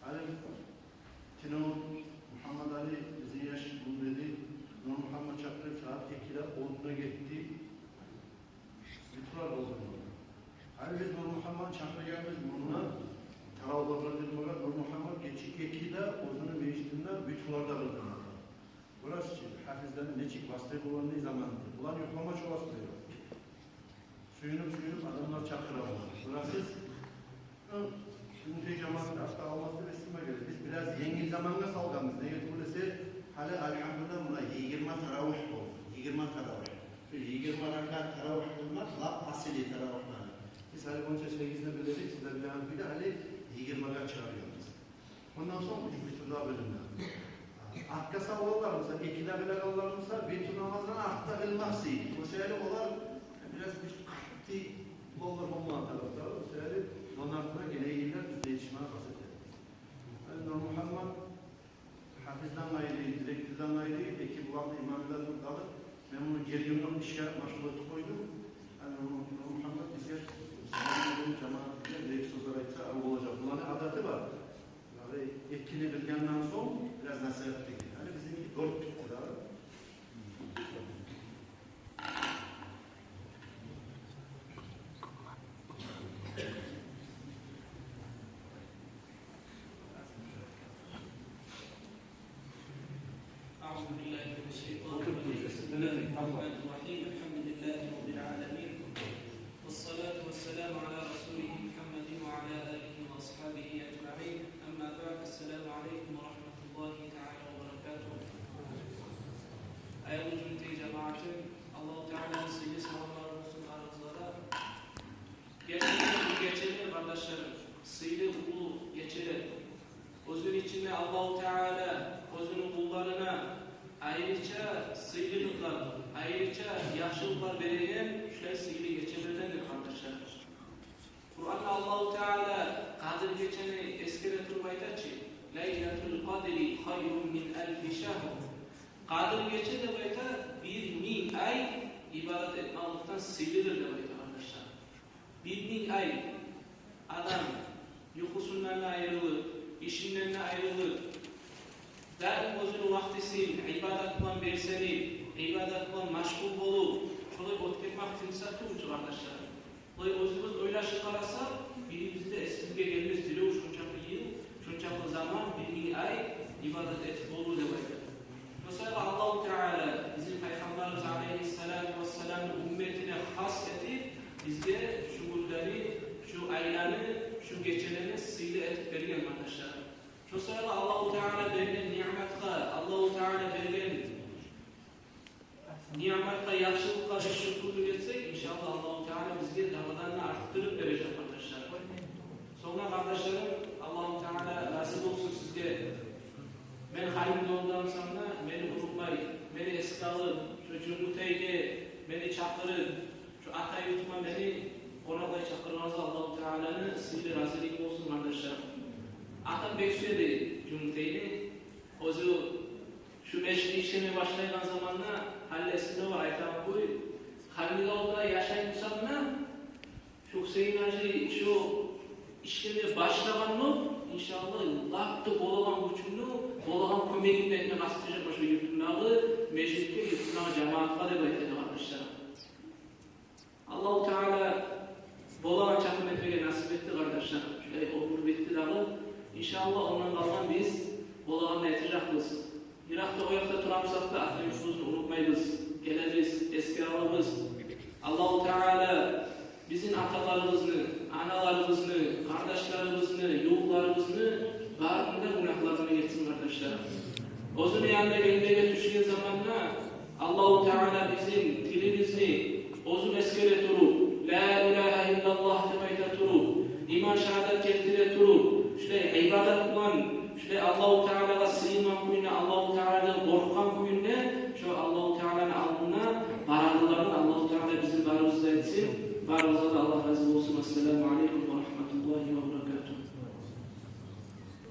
Hani Tino Muhammed Ali Ziyaş bunu dedi. Nur Muhammed Çakır saat 2'de 10'da gitti. Bitler oldu. Hani biz Nur Muhammed Çakır'yamız bununla Tarağlar'da Nur Muhammed geçik 2'de onun meclisinde bitler'da kıldı. Burası için hafizlerin ne çık vasıtayı olan ne zamandı? Ulan yoklama çoğası diyor. Suyunup adamlar çakıramıyor. Burası şimdi cemaatinde hasta alması resime gelir. Biz biraz yeni zamanda salgamız. Ne yetimlese hali elhamdülillah buna 20 taravih oldu. 20 taravih. Şu 20 rakat taravih olmak laf asili taravihler. Biz hali 18'de biledik. Sizler bilen bir de hali 20 rakat çağırıyoruz. Ondan sonra ucuz bir türlü bölümler. Arka sağlarımızda, ikide bile kallarımızda bir tür namazdan artta kılmazdı. O şeyleri olan biraz bir kıhtı olur olmayan taraftar. O şeyleri onlardan gene iyiler düzeyişmeye bahsediyor. Yani Nur Muhammed hafizden ayrı, direktörden ayrı, peki bu vakti imamdan kalır. Ben bunu gerilimden işe maşgulata koydum. Yani Nur Muhammed bize cemaatinde direktör olarak da olacak. Bunların adeti var. Yani etkili bilgenden sonra biraz nasihat edildi. Yani bizimki dört bitti daha. Allah-u Teala özünün kullarına ayrıca sıyrılıklar, ayrıca yaxşılıklar veregen şöyle sıyırı geçebilirlerdir kardeşler. Kur'an'da Allah-u Teala Kadir geçeni eskere turbaydaçı Leylatul Kadri hayrun min elfi şahr. Kadir geçe de bayta 1000 ay ibadet etmalıktan sıyrılır da bayta kardeşler. 1000 ay adam yukusundan ayrılır, işinden ayrılıp, daim özünün vaktisin, ibadet kılan berseni, ibadet kılan maşgul olup, şöyle otketmek timsat tuğucu kardeşler. Oy özümüz oylaşı karasa, birimizde eskizge gelmez dili o şunçaklı yıl, şunçaklı zaman, 1000 ay ibadet etip olur demek. Mesela Allah-u Teala bizim Peygamberimiz Aleyhisselatü Vesselam'ın ümmetine has edip, bizde şu günleri, şu aylarını, şu gecelerini sıylı etip verilen arkadaşlar. Şu sırada Allah-u Teala verilen nimetle, Allah-u Teala verilen nimetle, yaxşılıkla şükürlük etsek, inşallah Allah-u Teala bizi dağlarını arttırıp verecek arkadaşlar. Sonra kardeşlerim, Allah-u Teala nasip olsun sizge. Ben halimde ondan sonra beni unutmayın, beni eski alın, şu cümlüteyge beni çakırın, şu ata yutma beni Orada çakırmazı Allah-u Teala'nın sizle razılık olsun kardeşler. Atam beksiyedi cümleyini. Ozu şu meşri işlemeye başlayan zamanla hallesinde var aytam koy. Halilolda yaşayın sanma. Şu Hüseyin Hacı şu işlemeye başlayan mı? İnşallah laktı bolagan gücünü, bolagan kömeğini etme bastıracak başka yurtlunağı, meşrikke yurtlunağı cemaatla da baytedi kardeşler. Allah-u Teala Bolan çakım etmeye nasip etti kardeşler. Şöyle olur bitti dağı. İnşallah ondan kalan biz Bolan'la yetecekmiz. Irak'ta o yakta turamsak da aklımızı unutmayız. Geleceğiz, eski ağabeyimiz. Allah-u Teala bizim atalarımızı, analarımızı, kardeşlerimizi, yuğlarımızı bağrında günahlarını yetsin kardeşler. O'zini yanında gelmeye düşen zamanla Allah-u Teala bizim dilimizni o'zun eskere turup La ilahe illallah demeyte turup, iman şehadet keltire turup, şöyle ibadet kılan, şöyle Allah-u Teala'ya sığınmak kuyuna Allah-u Teala